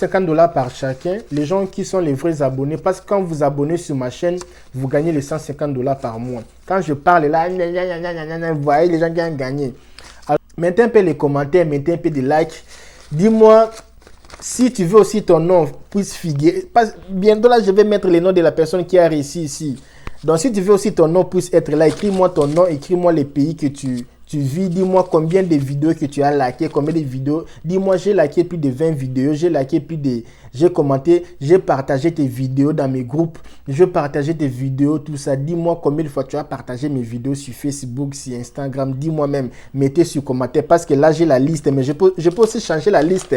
$50 par chacun, les gens qui sont les vrais abonnés, parce que quand vous abonnez sur ma chaîne, vous gagnez les $150 par mois. Quand je parle là, vous voyez les gens qui ont gagné. Alors, mettez un peu les commentaires, mettez un peu de likes. Dis-moi si tu veux aussi ton nom puisse figurer. Bientôt là, je vais mettre les noms de la personne qui a réussi ici. Donc si tu veux aussi ton nom puisse être là, écris-moi ton nom, écris-moi les pays que tu vis, dis-moi combien de vidéos que tu as liké, combien de vidéos. Dis-moi, j'ai liké plus de 20 vidéos, j'ai commenté, j'ai partagé tes vidéos dans mes groupes, je partageais tes vidéos, tout ça. Dis-moi combien de fois tu as partagé mes vidéos sur Facebook, sur Instagram. Dis-moi même, mettez sur commentaire parce que là j'ai la liste, mais je peux aussi changer la liste.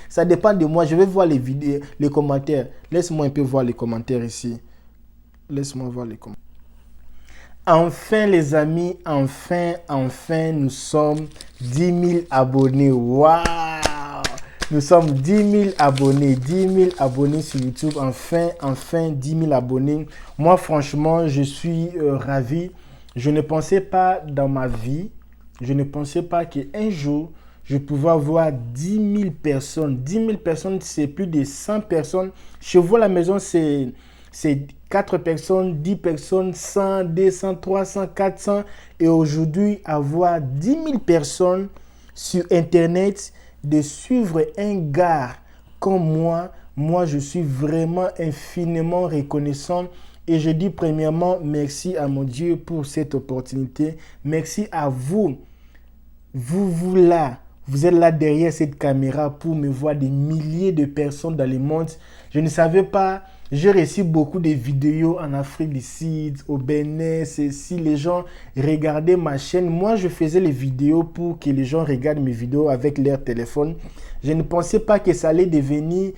Ça dépend de moi. Je vais voir les vidéos, les commentaires. Laisse-moi un peu voir les commentaires ici. Laisse-moi voir les commentaires. Enfin les amis, enfin, nous sommes 10 000 abonnés. Waouh! Nous sommes 10 000 abonnés, 10 000 abonnés sur YouTube. Enfin 10 000 abonnés. Moi franchement, je suis ravi. Je ne pensais pas dans ma vie, qu'un jour, je pouvais avoir 10 000 personnes. 10 000 personnes, c'est plus de 100 personnes. Chez vous à la maison, c'est 4 personnes, 10 personnes, 100, 200, 300, 400. Et aujourd'hui, avoir 10 000 personnes sur Internet, de suivre un gars comme moi, je suis vraiment infiniment reconnaissant. Et je dis premièrement, merci à mon Dieu pour cette opportunité. Merci à vous. Vous là, vous êtes là derrière cette caméra pour me voir des milliers de personnes dans le monde. Je ne savais pas. J'ai reçu beaucoup de vidéos en Afrique du Sud, au Bénin. Si les gens regardaient ma chaîne, moi je faisais les vidéos pour que les gens regardent mes vidéos avec leur téléphone. Je ne pensais pas que ça allait devenir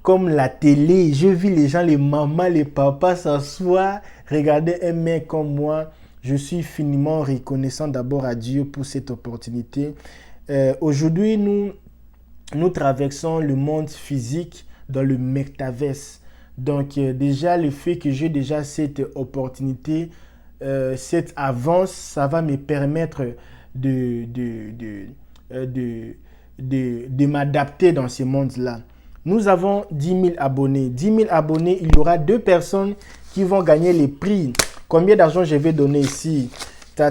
comme la télé. Je vis les gens, les mamans, les papas s'asseoir, regarder un mec comme moi. Je suis infiniment reconnaissant d'abord à Dieu pour cette opportunité. Aujourd'hui, nous traversons le monde physique dans le metaverse. Donc déjà, le fait que j'ai déjà cette opportunité, cette avance, ça va me permettre de m'adapter dans ce monde-là. Nous avons 10 000 abonnés. 10 000 abonnés, il y aura 2 personnes qui vont gagner les prix. Combien d'argent je vais donner ici? Je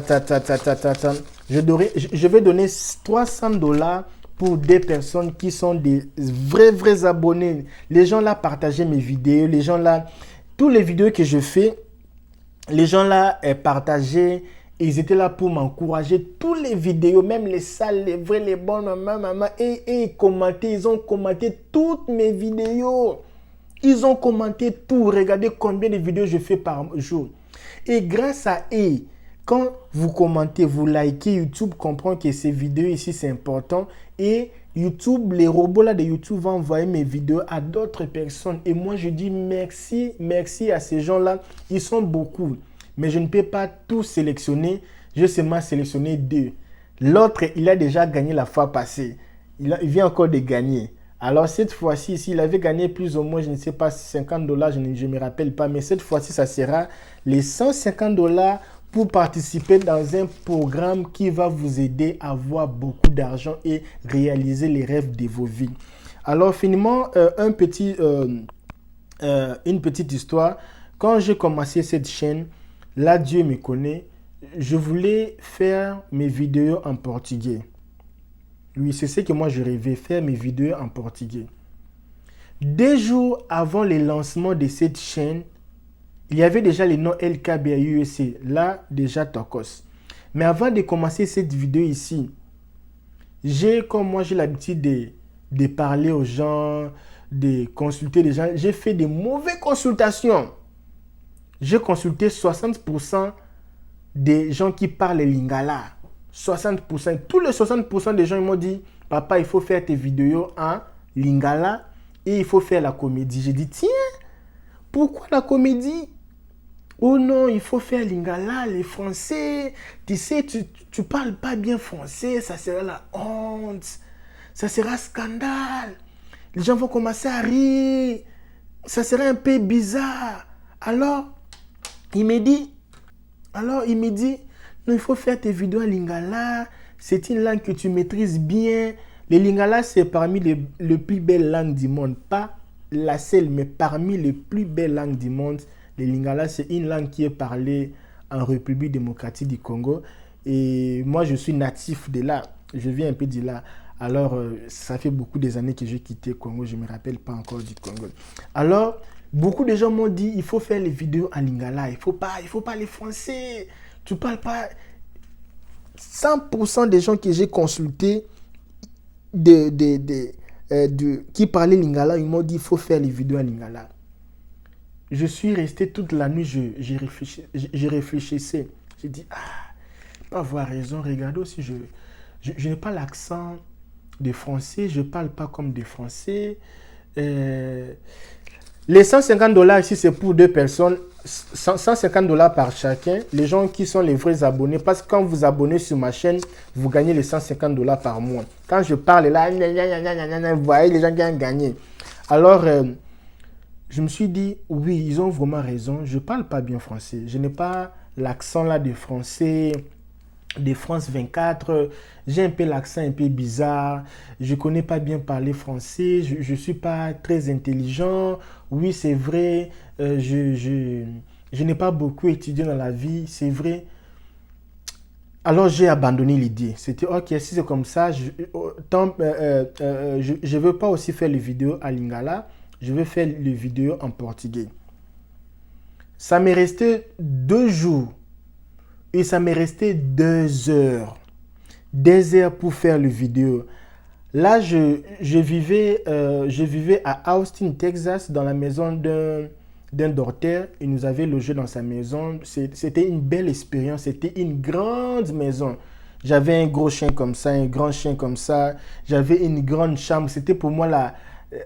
vais donner $300 pour des personnes qui sont des vrais abonnés. Les gens là partageaient mes vidéos. Les gens là, toutes les vidéos que je fais, les gens là partageaient. Ils étaient là pour m'encourager. Toutes les vidéos, même les sales, les vrais, les bons, maman. Et ils ont commenté toutes mes vidéos. Ils ont commenté tout. Regardez combien de vidéos je fais par jour. Et grâce à eux, quand vous commentez, vous likez, YouTube comprend que ces vidéos ici, c'est important. Et YouTube, les robots là de YouTube vont envoyer mes vidéos à d'autres personnes. Et moi, je dis merci à ces gens-là. Ils sont beaucoup. Mais je ne peux pas tout sélectionner. Je seulement sélectionner 2. L'autre, il a déjà gagné la fois passée. Il vient encore de gagner. Alors cette fois-ci, s'il avait gagné plus ou moins, je ne sais pas, $50, je ne me rappelle pas. Mais cette fois-ci, ça sera les $150 pour participer dans un programme qui va vous aider à avoir beaucoup d'argent et réaliser les rêves de vos vies. Alors finalement, une petite histoire. Quand j'ai commencé cette chaîne, là Dieu me connaît, je voulais faire mes vidéos en portugais. Oui, c'est ce que moi je rêvais, faire mes vidéos en portugais. 2 jours avant le lancement de cette chaîne, il y avait déjà le nom LKBAUSC, là déjà Tokos. Mais avant de commencer cette vidéo ici, comme moi j'ai l'habitude de parler aux gens, de consulter les gens, j'ai fait de mauvaises consultations. J'ai consulté 60% des gens qui parlent lingala. 60%. Tous les 60% des gens ils m'ont dit, papa, il faut faire tes vidéos en lingala et il faut faire la comédie. J'ai dit, tiens, pourquoi la comédie? Oh non, il faut faire lingala, les Français. Tu sais, tu parles pas bien français, ça sera la honte. Ça sera scandale. Les gens vont commencer à rire. Ça sera un peu bizarre. Alors, il me dit, non, il faut faire tes vidéos en lingala. C'est une langue que tu maîtrises bien. Les Lingala, c'est parmi les plus belles langues du monde. Pas la seule, mais parmi les plus belles langues du monde. Les Lingala, c'est une langue qui est parlée en République démocratique du Congo. Et moi, je suis natif de là. Je viens un peu de là. Alors, ça fait beaucoup des années que j'ai quitté le Congo. Je ne me rappelle pas encore du Congo. Alors, beaucoup de gens m'ont dit, il faut faire les vidéos en Lingala. Il faut pas les français. Tu parles pas... 100% des gens que j'ai consultés qui parlaient Lingala, ils m'ont dit, il faut faire les vidéos en Lingala. Je suis resté toute la nuit, je réfléchissais. J'ai dit, pas avoir raison, regardez aussi, je n'ai pas l'accent des Français, je ne parle pas comme des Français. Les $150 ici, c'est pour deux personnes, $150 par chacun. Les gens qui sont les vrais abonnés, parce que quand vous abonnez sur ma chaîne, vous gagnez les $150 par mois. Quand je parle là, vous voyez les gens qui ont gagné. Alors, je me suis dit, oui, ils ont vraiment raison, je ne parle pas bien français. Je n'ai pas l'accent là des Français, de France 24, j'ai un peu l'accent un peu bizarre, je ne connais pas bien parler français, je ne suis pas très intelligent, oui c'est vrai, je n'ai pas beaucoup étudié dans la vie, c'est vrai. Alors j'ai abandonné l'idée, c'était ok, si c'est comme ça, je ne veux pas aussi faire les vidéos à Lingala, je vais faire les vidéos en portugais. Ça m'est resté 2 jours. Et ça m'est resté 2 heures. 2 heures pour faire le vidéo. Là, je vivais à Austin, Texas, dans la maison d'un docteur. Il nous avait logé dans sa maison. C'était une belle expérience. C'était une grande maison. J'avais un gros chien comme ça, un grand chien comme ça. J'avais une grande chambre. C'était pour moi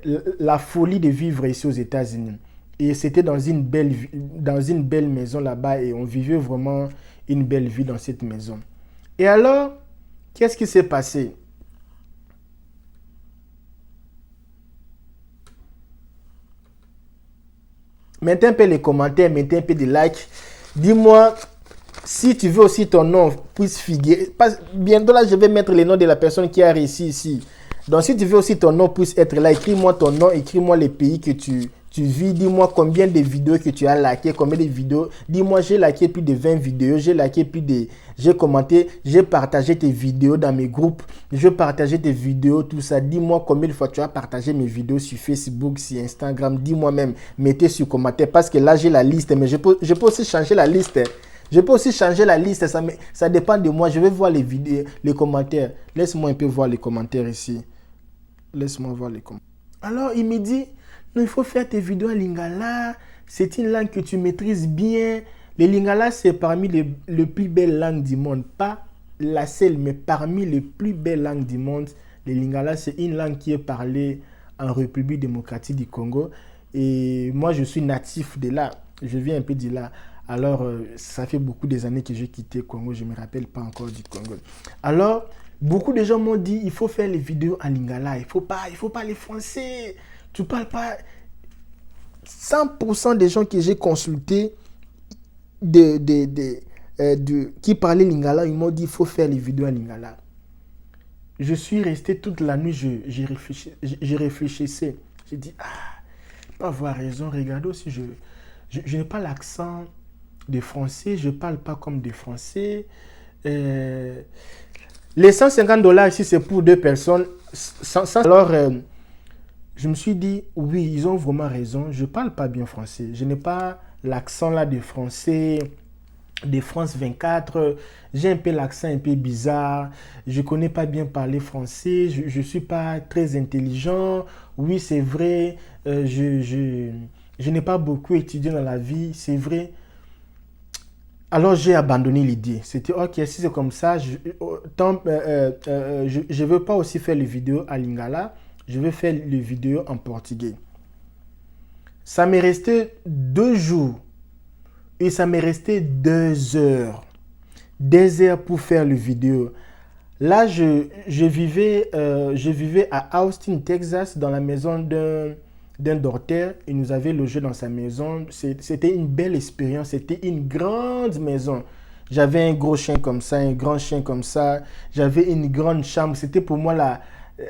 la folie de vivre ici aux États-Unis. Et c'était dans une belle maison là-bas. Et on vivait vraiment une belle vie dans cette maison. Et alors, qu'est-ce qui s'est passé? Mettez un peu les commentaires, mettez un peu des likes. Dis-moi si tu veux aussi ton nom puisse figurer. Bientôt là, je vais mettre les noms de la personne qui a réussi ici. Donc, si tu veux aussi ton nom puisse être là, écris-moi ton nom, écris-moi les pays que tu vis. Dis-moi combien de vidéos que tu as liké, combien de vidéos. Dis-moi, j'ai liké plus de 20 vidéos, j'ai commenté, j'ai partagé tes vidéos dans mes groupes, j'ai partagé tes vidéos, tout ça. Dis-moi combien de fois tu as partagé mes vidéos sur Facebook, sur Instagram. Dis-moi même, mettez sur commentaire parce que là, j'ai la liste, mais je peux aussi changer la liste. Je peux aussi changer la liste, ça dépend de moi. Je vais voir les vidéos, les commentaires. Laisse-moi un peu voir les commentaires ici. Laisse-moi voir les commentaires. Alors, il me dit, non, il faut faire tes vidéos en Lingala. C'est une langue que tu maîtrises bien. Le Lingala, c'est parmi les plus belles langues du monde. Pas la seule, mais parmi les plus belles langues du monde. Le Lingala, c'est une langue qui est parlée en République démocratique du Congo. Et moi, je suis natif de là. Je viens un peu de là. Alors, ça fait beaucoup des années que j'ai quitté le Congo. Je ne me rappelle pas encore du Congo. Alors, beaucoup de gens m'ont dit, il faut faire les vidéos en Lingala. Il faut pas les français. Tu parles pas... 100% des gens que j'ai consultés qui parlaient Lingala, ils m'ont dit, il faut faire les vidéos en Lingala. Je suis resté toute la nuit, je réfléchissais. J'ai dit, pas avoir raison, regardez aussi, je n'ai pas l'accent des Français, je ne parle pas comme des Français. Les $150 ici, c'est pour deux personnes. Alors, je me suis dit, oui, ils ont vraiment raison, je ne parle pas bien français. Je n'ai pas l'accent là des Français, de France 24. J'ai un peu l'accent un peu bizarre. Je ne connais pas bien parler français. Je ne suis pas très intelligent. Oui, c'est vrai. Je n'ai pas beaucoup étudié dans la vie. C'est vrai. Alors, j'ai abandonné l'idée. C'était, ok, si c'est comme ça, je ne veux pas aussi faire les vidéos à Lingala. Je vais faire les vidéos en portugais. Ça m'est resté 2 jours. Et ça m'est resté 2 heures. 2 heures pour faire le vidéo. Là, je vivais à Austin, Texas, dans la maison d'un docteur. Il nous avait logé dans sa maison. C'était une belle expérience. C'était une grande maison. J'avais un gros chien comme ça, un grand chien comme ça. J'avais une grande chambre. C'était pour moi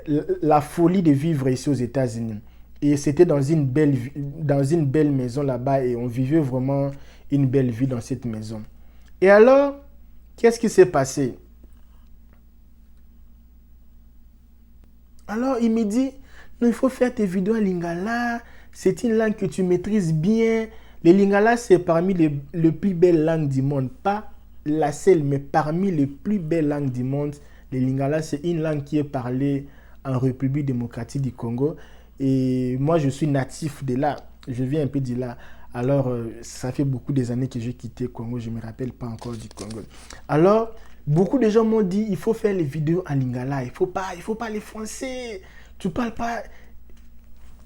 la folie de vivre ici aux États-Unis. Et c'était dans une belle maison là-bas et on vivait vraiment une belle vie dans cette maison. Et alors, qu'est-ce qui s'est passé? Alors, il me dit, non, il faut faire tes vidéos en lingala. C'est une langue que tu maîtrises bien. Le lingala, c'est parmi les plus belles langues du monde. Pas la seule, mais parmi les plus belles langues du monde. Le lingala, c'est une langue qui est parlée en République démocratique du Congo. Et moi, je suis natif de là. Je viens un peu de là. Alors, ça fait beaucoup des années que j'ai quitté le Congo. Je ne me rappelle pas encore du Congo. Alors, beaucoup de gens m'ont dit, il faut faire les vidéos en lingala. Il faut pas les français. Tu parles pas.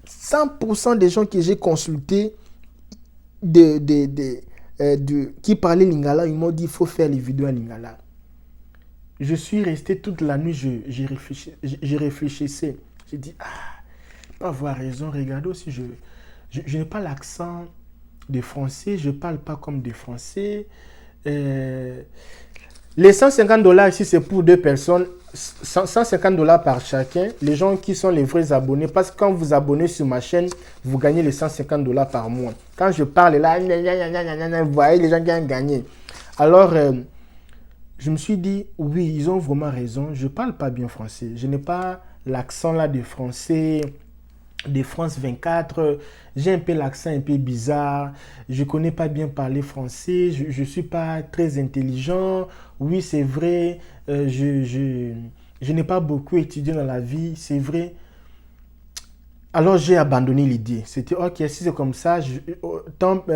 100% des gens que j'ai consultés qui parlaient lingala, ils m'ont dit, il faut faire les vidéos en lingala. Je suis resté toute la nuit, je réfléchissais. J'ai dit, pas avoir raison, regardez aussi, je n'ai pas l'accent des Français, je ne parle pas comme des Français. Les $150 ici, c'est pour 2 personnes, $150 par chacun. Les gens qui sont les vrais abonnés, parce que quand vous abonnez sur ma chaîne, vous gagnez les $150 par mois. Quand je parle là, vous voyez les gens qui ont gagné. Alors, je me suis dit, oui, ils ont vraiment raison. Je ne parle pas bien français. Je n'ai pas l'accent là des Français, de France 24. J'ai un peu l'accent un peu bizarre. Je ne connais pas bien parler français. Je ne suis pas très intelligent. Oui, c'est vrai. Je n'ai pas beaucoup étudié dans la vie. C'est vrai. Alors, j'ai abandonné l'idée. C'était, ok, si c'est comme ça, je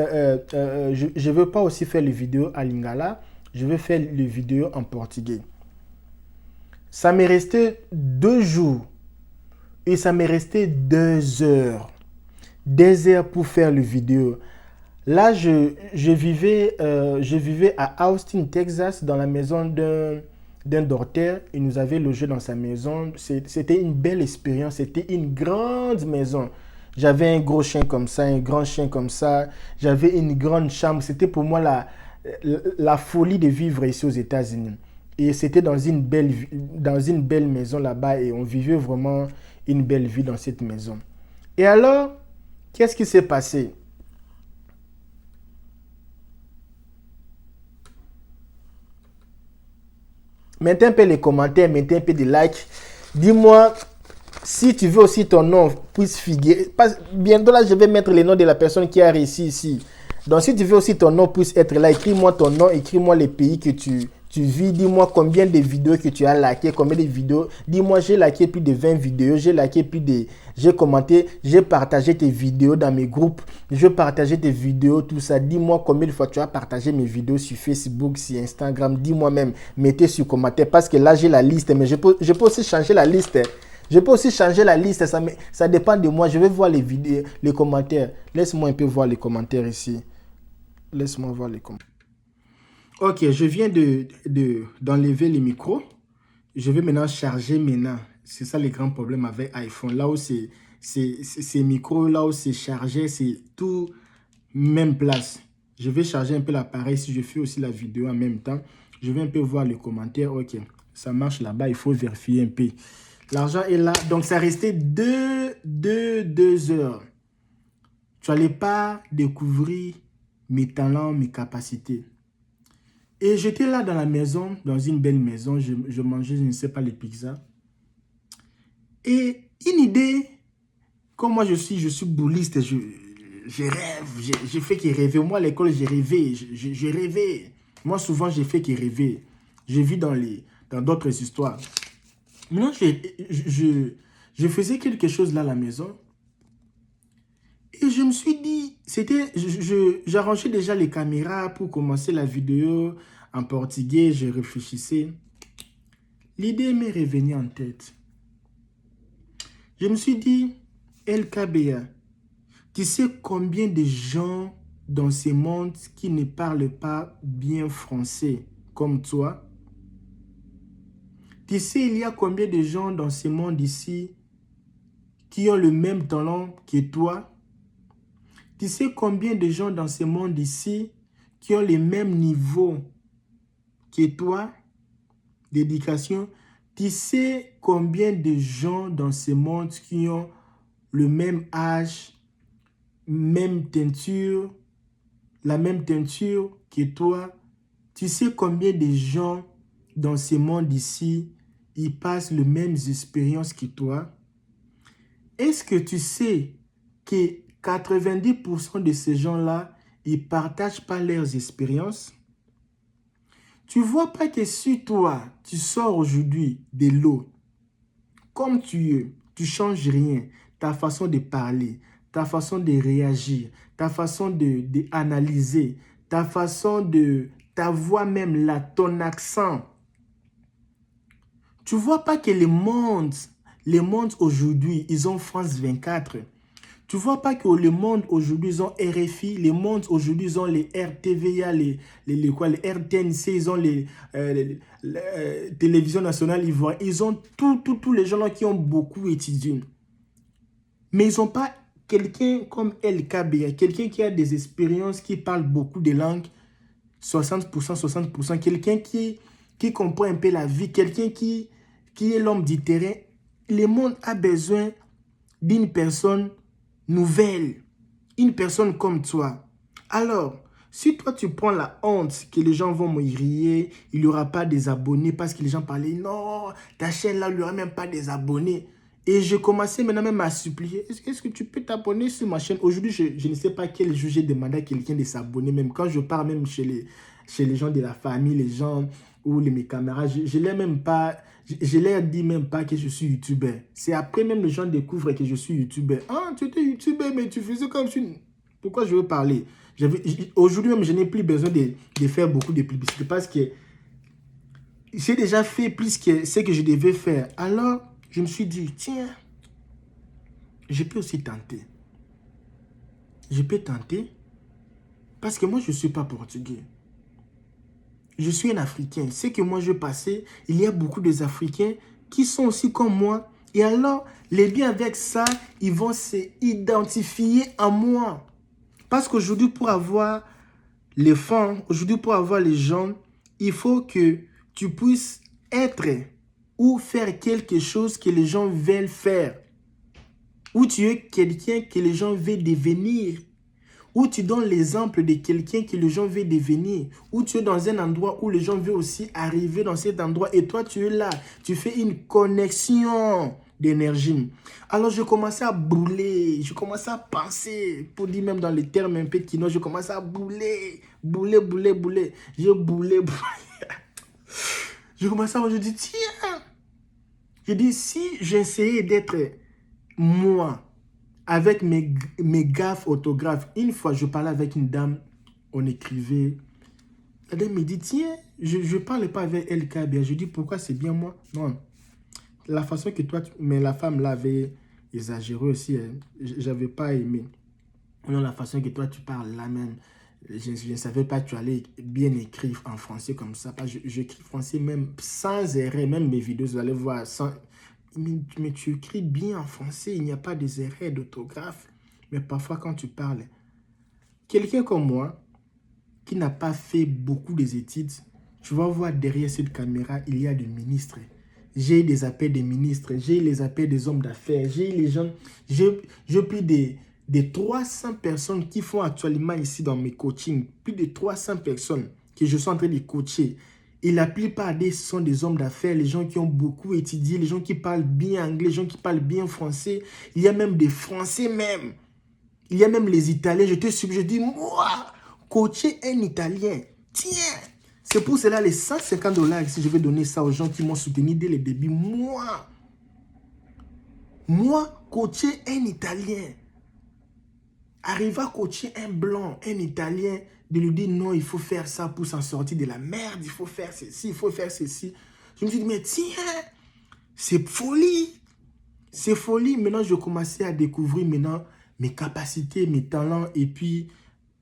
ne veux pas aussi faire les vidéos à lingala. Je vais faire les vidéos en portugais. Ça m'est resté 2 jours. Et ça m'est resté 2 heures. 2 heures pour faire les vidéos. Là, je vivais à Austin, Texas, dans la maison d'un docteur. Il nous avait logé dans sa maison. C'était une belle expérience. C'était une grande maison. J'avais un gros chien comme ça, un grand chien comme ça. J'avais une grande chambre. C'était pour moi la folie de vivre ici aux États-Unis. Et c'était dans une belle maison là-bas et on vivait vraiment une belle vie dans cette maison. Et alors, qu'est-ce qui s'est passé? Mettez un peu les commentaires, mettez un peu de likes. Dis-moi si tu veux aussi ton nom puisse figurer. Bientôt là, je vais mettre les noms de la personne qui a réussi ici. Donc, si tu veux aussi ton nom puisse être là, écris-moi ton nom, écris-moi les pays que tu vis. Dis-moi combien de vidéos que tu as liké, combien de vidéos. Dis-moi, j'ai liké plus de 20 vidéos, j'ai commenté, j'ai partagé tes vidéos dans mes groupes, j'ai partagé tes vidéos, tout ça. Dis-moi combien de fois tu as partagé mes vidéos sur Facebook, sur Instagram. Dis-moi même, mettez sur commentaire parce que là, j'ai la liste, mais je peux aussi changer la liste. Ça dépend de moi. Je vais voir les vidéos, les commentaires. Laisse-moi un peu voir les commentaires ici. Laisse-moi voir les commentaires. Ok, je viens d'enlever les micros. Je vais maintenant charger maintenant. C'est ça le grand problème avec iPhone. Là où ces micros, là où c'est chargé, c'est tout même place. Je vais charger un peu l'appareil si je fais aussi la vidéo en même temps. Je vais un peu voir les commentaires. Ok, ça marche là-bas. Il faut vérifier un peu. L'argent est là. Donc, ça restait 2 heures. Tu n'allais pas découvrir mes talents, mes capacités. Et j'étais là dans la maison, dans une belle maison. Je mangeais, je ne sais pas, les pizzas. Et une idée, comme moi je suis bouliste, je rêve, j'ai fait que rêver. Moi à l'école, j'ai rêvé, j'ai rêvé. Moi souvent, j'ai fait que rêver. J'ai vu dans d'autres histoires. Maintenant, je faisais quelque chose là à la maison. Et je me suis dit, j'arrangeais déjà les caméras pour commencer la vidéo en portugais. Je réfléchissais. L'idée m'est revenue en tête. Je me suis dit, LKBA, tu sais combien de gens dans ce monde qui ne parlent pas bien français comme toi? Tu sais, il y a combien de gens dans ce monde ici qui ont le même talent que toi? Tu sais combien de gens dans ce monde ici qui ont le même niveau que toi d'éducation? Tu sais combien de gens dans ce monde qui ont le même âge, même teinture, la même teinture que toi? Tu sais combien de gens dans ce monde ici, ils passent les mêmes expériences que toi? Est-ce que tu sais que 90% de ces gens-là, ils ne partagent pas leurs expériences? Tu ne vois pas que si toi, tu sors aujourd'hui de l'eau, comme tu es, tu ne changes rien, ta façon de parler, ta façon de réagir, ta façon d'analyser, ta façon de, ta voix même là, ton accent. Tu ne vois pas que les mondes aujourd'hui, ils ont France 24. Tu ne vois pas que le monde aujourd'hui, ils ont RFI, les mondes aujourd'hui, ils ont les RTVA, les RTNC, ils ont les télévisions nationales ivoiriennes. Ils ont tous les gens là qui ont beaucoup étudié. Mais ils n'ont pas quelqu'un comme LKB, quelqu'un qui a des expériences, qui parle beaucoup de langues, 60%, 60%, quelqu'un qui comprend un peu la vie, quelqu'un qui est l'homme du terrain. Le monde a besoin d'une personne nouvelle, une personne comme toi. Alors, si toi tu prends la honte que les gens vont me rier, il n'y aura pas des abonnés parce que les gens parlaient, non, ta chaîne là, il n'y aura même pas des abonnés. Et je commençais maintenant même à supplier, est-ce que tu peux t'abonner sur ma chaîne? Aujourd'hui, je ne sais pas quel jour j'ai demandé à quelqu'un de s'abonner, même quand je pars même chez les gens de la famille, les gens ou mes camarades, je leur même pas... Je leur dis même pas que je suis youtubeur. C'est après même les gens découvrent que je suis youtubeur. Ah, tu étais youtubeur, mais tu faisais comme si... Pourquoi je veux parler? Aujourd'hui même, je n'ai plus besoin de faire beaucoup de publicité parce que j'ai déjà fait plus que ce que je devais faire. Alors, je me suis dit, tiens, je peux aussi tenter. Je peux tenter parce que moi, je ne suis pas portugais. Je suis un Africain. Ce que moi je passais, il y a beaucoup d'Africains qui sont aussi comme moi. Et alors, les biens avec ça, ils vont s'identifier à moi. Parce qu'aujourd'hui, pour avoir les femmes, aujourd'hui, pour avoir les gens, il faut que tu puisses être ou faire quelque chose que les gens veulent faire. Ou tu es quelqu'un que les gens veulent devenir. Où tu donnes l'exemple de quelqu'un que les gens veulent devenir, où tu es dans un endroit où les gens veulent aussi arriver dans cet endroit et toi tu es là, tu fais une connexion d'énergie. Alors je commençais à bouler, je commençais à penser, pour dire même dans les termes un peu kino, je commençais à bouler. Je boulais. Je commençais à, je dis tiens, je dis si j'essayais d'être moi, avec mes gaffes orthographes. Une fois, je parlais avec une dame, on écrivait. La dame me dit, tiens, je ne parlais pas avec elle bien. Je dis, pourquoi c'est bien moi? Non, la façon que toi, mais la femme l'avait exagéré aussi. Hein. Je n'avais pas aimé. Non, la façon que toi, tu parles là même. Je ne savais pas que tu allais bien écrire en français comme ça. J'écris français même sans erreur. Même mes vidéos, vous allez voir, sans... Mais tu écris bien en français, il n'y a pas des erreurs d'orthographe. Mais parfois, quand tu parles, quelqu'un comme moi, qui n'a pas fait beaucoup d'études, tu vas voir derrière cette caméra, il y a des ministres. J'ai des appels des ministres, j'ai les appels des hommes d'affaires, j'ai les gens, j'ai plus de 300 personnes qui font actuellement ici dans mes coachings, plus de 300 personnes que je suis en train de coacher. Et la plupart sont des hommes d'affaires, les gens qui ont beaucoup étudié, les gens qui parlent bien anglais, les gens qui parlent bien français. Il y a même des Français même. Il y a même les Italiens. Je dis, moi, coacher un Italien, tiens. C'est pour cela les 150 $, si je vais donner ça aux gens qui m'ont soutenu dès le début. Moi, coacher un Italien. Arriver à coacher un blanc, un Italien, de lui dire non, il faut faire ça pour s'en sortir de la merde, il faut faire ceci, il faut faire ceci. Je me suis dit, mais tiens, c'est folie. C'est folie. Maintenant, je commençais à découvrir maintenant mes capacités, mes talents. Et puis,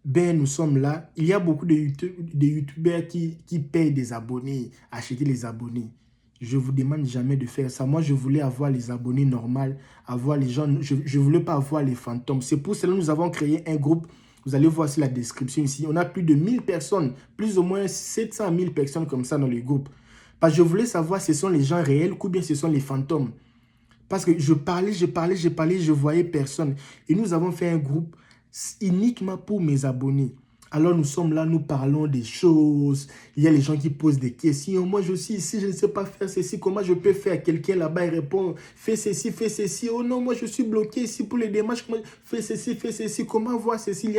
ben, nous sommes là. Il y a beaucoup de youtubeurs qui payent des abonnés, acheter les abonnés. Je ne vous demande jamais de faire ça. Moi, je voulais avoir les abonnés normaux, avoir les gens. Je ne voulais pas avoir les fantômes. C'est pour cela que nous avons créé un groupe. Vous allez voir sur la description ici. On a plus de 1000 personnes, plus ou moins 700 000 personnes comme ça dans le groupe. Parce que je voulais savoir si ce sont les gens réels ou bien ce sont les fantômes. Parce que je parlais, je voyais personne. Et nous avons fait un groupe uniquement pour mes abonnés. Alors nous sommes là, nous parlons des choses. Il y a les gens qui posent des questions. Moi, je suis ici, je ne sais pas faire ceci. Comment je peux faire? Quelqu'un là-bas, il répond, fais ceci, fais ceci. Oh non, moi, je suis bloqué ici pour les démarches. Fais ceci, fais ceci. Comment voir ceci?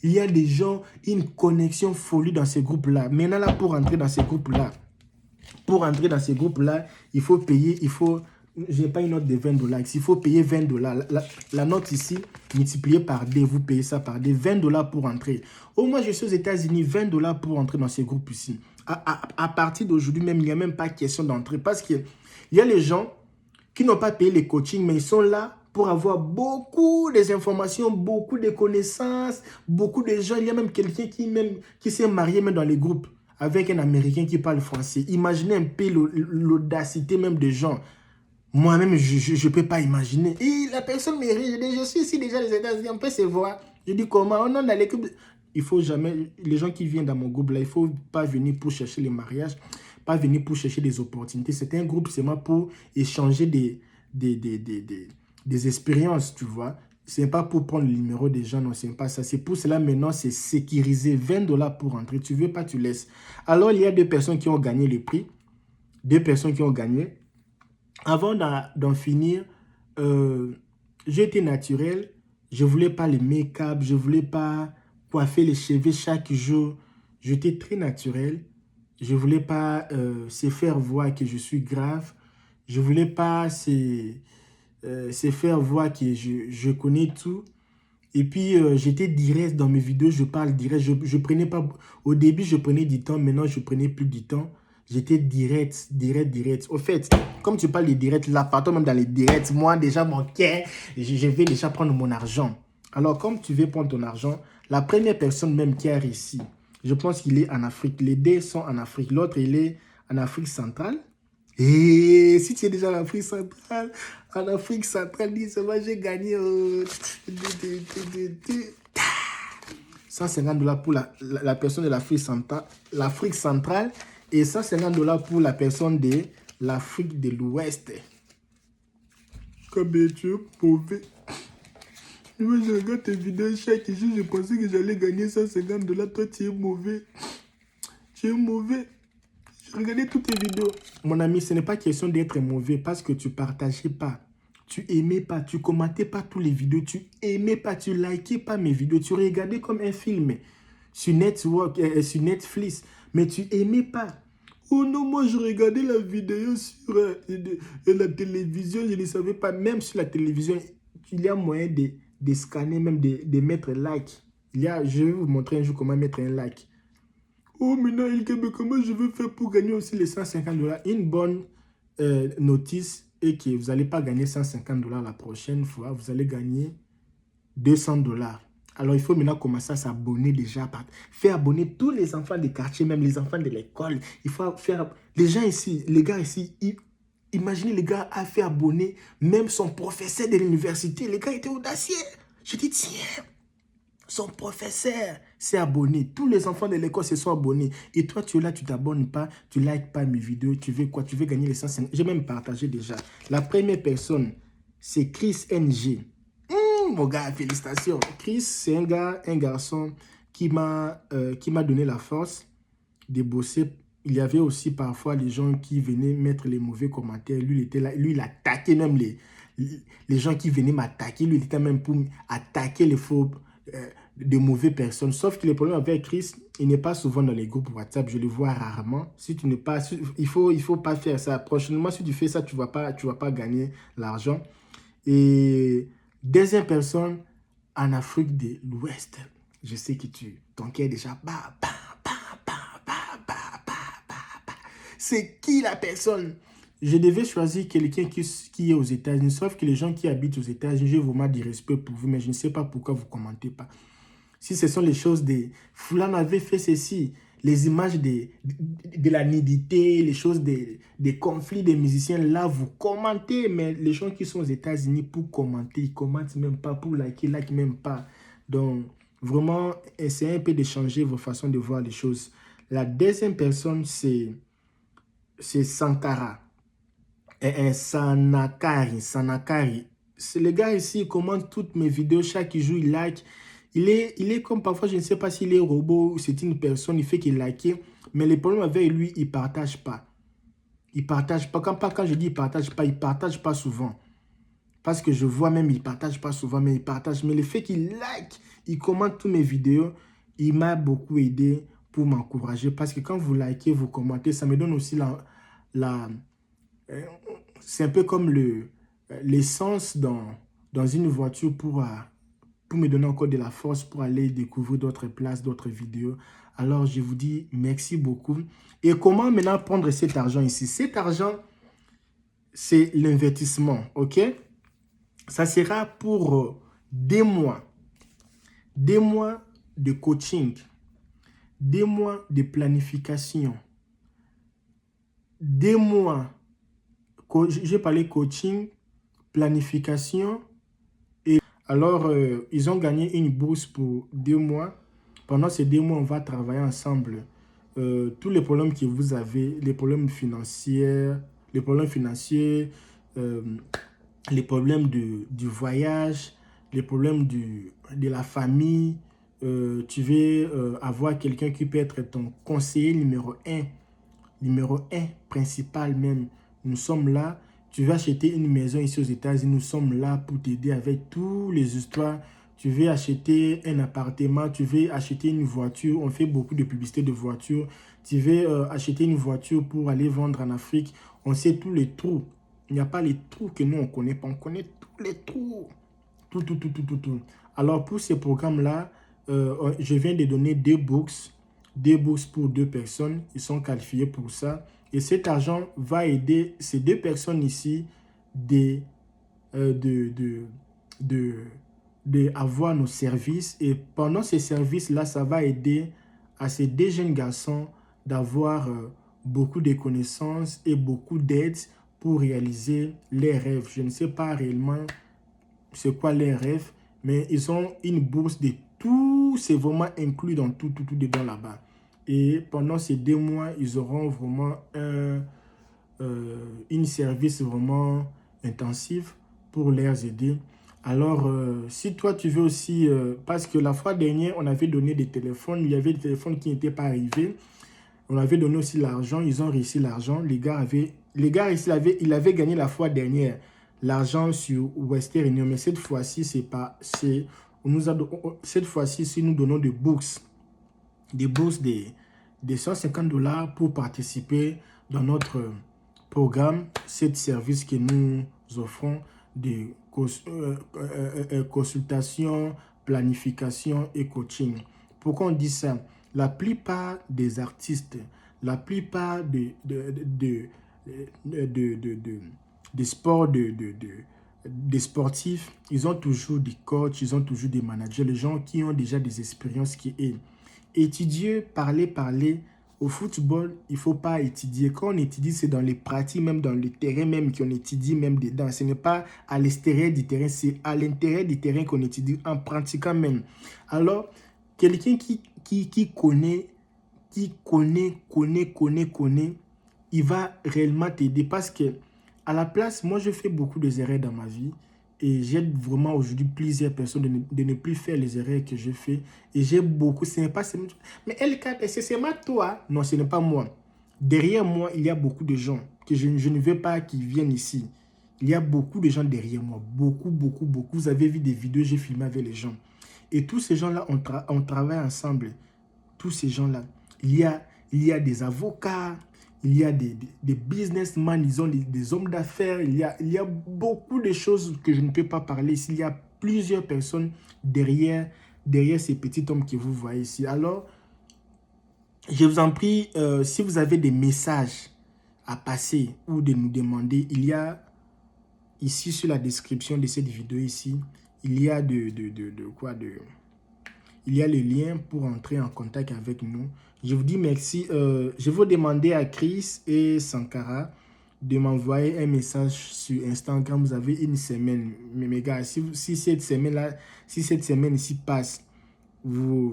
Il y a des gens, une connexion folie dans ces groupes-là. Maintenant, là, pour entrer dans ces groupes-là, il faut payer, je n'ai pas une note de $20. Il faut payer $20. La note ici, multipliée par D, vous payez ça par D, $20 pour entrer. Au moins, je suis aux États-Unis, $20 pour entrer dans ces groupes ici. À partir d'aujourd'hui même, il n'y a même pas question d'entrer parce qu'il y a les gens qui n'ont pas payé les coachings, mais ils sont là pour avoir beaucoup d'informations, beaucoup de connaissances, beaucoup de gens. Il y a même quelqu'un qui s'est marié même dans les groupes avec un Américain qui parle français. Imaginez un peu l'audacité même des gens. Moi-même, je ne peux pas imaginer. Et la personne me rit. Je suis ici déjà les États-Unis, on peut se voir. Je dis comment? Oh non, dans l'équipe. Il faut jamais, les gens qui viennent dans mon groupe là, il ne faut pas venir pour chercher les mariages, pas venir pour chercher des opportunités. C'est un groupe seulement pour échanger des expériences, tu vois. Ce n'est pas pour prendre le numéro des gens, non, ce n'est pas ça. C'est pour cela maintenant, c'est sécurisé. $20 pour entrer. Tu ne veux pas, tu laisses. Alors, il y a deux personnes qui ont gagné le prix. Deux personnes qui ont gagné. Avant d'en finir, j'étais naturel. Je ne voulais pas le make-up. Je ne voulais pas coiffer les cheveux chaque jour. J'étais très naturel. Je ne voulais pas se faire voir que je suis grave. Je ne voulais pas se faire voir que je connais tout. Et puis, j'étais direct dans mes vidéos. Je parle direct. Je prenais pas... Au début, je prenais du temps. Maintenant, je prenais plus du temps. J'étais direct. Au fait, comme tu parles de direct, là, partons même dans les directs, moi, déjà, mon cœur, je vais déjà prendre mon argent. Alors, comme tu veux prendre ton argent, la première personne même qui a réussi, je pense qu'il est en Afrique. Les deux sont en Afrique. L'autre, il est en Afrique centrale. Et si tu es déjà en Afrique centrale, dis, ça va, j'ai gagné $150 pour la personne de l'Afrique centrale et $150 pour la personne de l'Afrique de l'Ouest. Comme tu es mauvais. Moi, je regarde tes vidéos chaque jour, je pensais que j'allais gagner $150. Toi, tu es mauvais. Tu es mauvais. Je regardais toutes tes vidéos. Mon ami, ce n'est pas question d'être mauvais parce que tu ne partageais pas. Tu aimais pas, tu commentais pas toutes les vidéos, tu aimais pas, tu likais pas mes vidéos, tu regardais comme un film sur Netflix, mais tu aimais pas. Oh non, moi je regardais la vidéo sur la télévision, je ne savais pas, même sur la télévision, il y a moyen de scanner, même de mettre like. Je vais vous montrer un jour comment mettre un like. Oh, maintenant, comment je veux faire pour gagner aussi les $150? Une bonne notice est que vous n'allez pas gagner $150 la prochaine fois. Vous allez gagner $200. Alors, il faut maintenant commencer à s'abonner déjà. Faire abonner tous les enfants des quartiers, même les enfants de l'école. Il faut faire... Les gens ici, les gars ici, imaginez les gars à faire abonner même son professeur de l'université. Les gars étaient audacieux. Je dis, tiens... Son professeur s'est abonné. Tous les enfants de l'école se sont abonnés. Et toi, tu es là, tu ne t'abonnes pas, tu ne likes pas mes vidéos. Tu veux quoi? Tu veux gagner les 150. J'ai même partagé déjà. La première personne, c'est Chris NG. Mon gars, félicitations. Chris, c'est un garçon qui m'a donné la force de bosser. Il y avait aussi parfois les gens qui venaient mettre les mauvais commentaires. Lui, il était là. Lui, il attaquait même les gens qui venaient m'attaquer. Lui, il était même pour attaquer les faux... de mauvaises personnes. Sauf que le problème avec Chris, il n'est pas souvent dans les groupes WhatsApp. Je le vois rarement. Si tu n'es pas... Il faut pas faire ça. Prochainement, si tu fais ça, tu vas pas gagner l'argent. Et deuxième personne, en Afrique de l'Ouest. Je sais que ton cœur est déjà... C'est qui la personne? Je devais choisir quelqu'un qui est aux États-Unis. Sauf que les gens qui habitent aux États-Unis, j'ai vraiment du respect pour vous, mais je ne sais pas pourquoi vous ne commentez pas. Si ce sont les choses de... Fulan avait fait ceci, les images de la nudité, les choses des conflits des musiciens, là, vous commentez. Mais les gens qui sont aux États-Unis, pour commenter, ils ne commentent même pas. Pour liker, ils ne likent même pas. Donc, vraiment, essayez un peu de changer vos façons de voir les choses. La deuxième personne, c'est... c'est Sankara. Sanakari. C'est le gars ici, il commente toutes mes vidéos, chaque jour il like. Il est comme parfois, je ne sais pas s'il est robot ou c'est une personne, il fait qu'il like. Mais le problème avec lui, il ne partage pas. Il ne partage pas. Quand je dis il ne partage pas souvent. Parce que je vois même, il ne partage pas souvent, mais il partage. Mais le fait qu'il like, il commente toutes mes vidéos, il m'a beaucoup aidé pour m'encourager. Parce que quand vous likez, vous commentez, ça me donne aussi c'est un peu comme l'essence dans une voiture pour me donner encore de la force pour aller découvrir d'autres places, d'autres vidéos. Alors, je vous dis merci beaucoup. Et comment maintenant prendre cet argent ici? Cet argent, c'est l'investissement, ok? Ça sera pour des mois. Des mois de coaching. Des mois de planification. Des mois, j'ai parlé coaching, planification. Et alors, ils ont gagné une bourse pour 2 mois. Pendant ces 2 mois, on va travailler ensemble. Tous les problèmes que vous avez, les problèmes financiers, les problèmes du voyage, les problèmes de la famille. Tu veux avoir quelqu'un qui peut être ton conseiller numéro 1 principal même. Nous sommes là. Tu veux acheter une maison ici aux États-Unis, nous sommes là pour t'aider avec toutes les histoires. Tu veux acheter un appartement, tu veux acheter une voiture. On fait beaucoup de publicité de voitures. Tu veux acheter une voiture pour aller vendre en Afrique. On sait tous les trous. Il n'y a pas les trous que nous, on ne connaît pas. On connaît tous les trous. Tout. Alors, pour ces programmes-là, je viens de donner 2 bourses. 2 bourses pour 2 personnes. Ils sont qualifiés pour ça. Et cet argent va aider ces 2 personnes ici avoir nos services. Et pendant ces services-là, ça va aider à ces 2 jeunes garçons d'avoir beaucoup de connaissances et beaucoup d'aide pour réaliser leurs rêves. Je ne sais pas réellement c'est quoi leurs rêves, mais ils ont une bourse de tout, c'est vraiment inclus dans tout dedans là-bas. Et pendant ces 2 mois, ils auront vraiment un service vraiment intensif pour les aider. Alors, si toi tu veux aussi, parce que la fois dernière, on avait donné des téléphones, il y avait des téléphones qui n'étaient pas arrivés. On avait donné aussi l'argent, ils ont réussi l'argent. Les gars ici, ils avaient gagné la fois dernière l'argent sur Western Union, mais cette fois-ci, cette fois-ci, si nous donnons des bourses de $150 pour participer dans notre programme, ce service que nous offrons de consultation, planification et coaching. Pourquoi on dit ça? La plupart des artistes, la plupart des sports, des sportifs, ils ont toujours des coachs, ils ont toujours des managers, les gens qui ont déjà des expériences qui est étudier, parler. Au football, il ne faut pas étudier. Quand on étudie, c'est dans les pratiques, même dans le terrain même qu'on étudie même dedans. Ce n'est pas à l'extérieur du terrain, c'est à l'intérieur du terrain qu'on étudie en pratiquant même. Alors, quelqu'un qui connaît, il va réellement t'aider parce que à la place, moi je fais beaucoup d'erreurs dans ma vie et j'aide vraiment aujourd'hui plusieurs personnes de ne plus faire les erreurs que je fais. Et j'ai beaucoup, ce n'est pas... Mais LK, c'est moi toi? Non, ce n'est pas moi. Derrière moi, il y a beaucoup de gens que je ne veux pas qu'ils viennent ici. Il y a beaucoup de gens derrière moi. Beaucoup. Vous avez vu des vidéos, j'ai filmé avec les gens. Et tous ces gens-là, on travaille ensemble. Tous ces gens-là. Il y a des avocats, il y a des businessmen, ils ont des hommes d'affaires, il y a beaucoup de choses que je ne peux pas parler ici. Il y a plusieurs personnes derrière ces petits hommes que vous voyez ici. Alors, je vous en prie, si vous avez des messages à passer ou de nous demander, il y a ici sur la description de cette vidéo ici, il y a il y a le lien pour entrer en contact avec nous. Je vous dis merci. Je vais demander à Chris et Sankara de m'envoyer un message sur Instagram. Vous avez une semaine. Mais mes gars, si cette semaine ici passe, il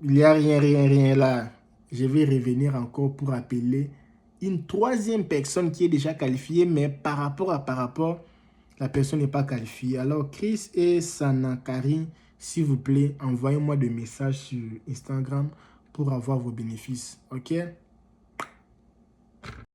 n'y a rien là. je vais revenir encore pour appeler une troisième personne qui est déjà qualifiée, mais par rapport, la personne n'est pas qualifiée. Alors, Chris et Sanakari, s'il vous plaît, envoyez-moi des messages sur Instagram pour avoir vos bénéfices. OK?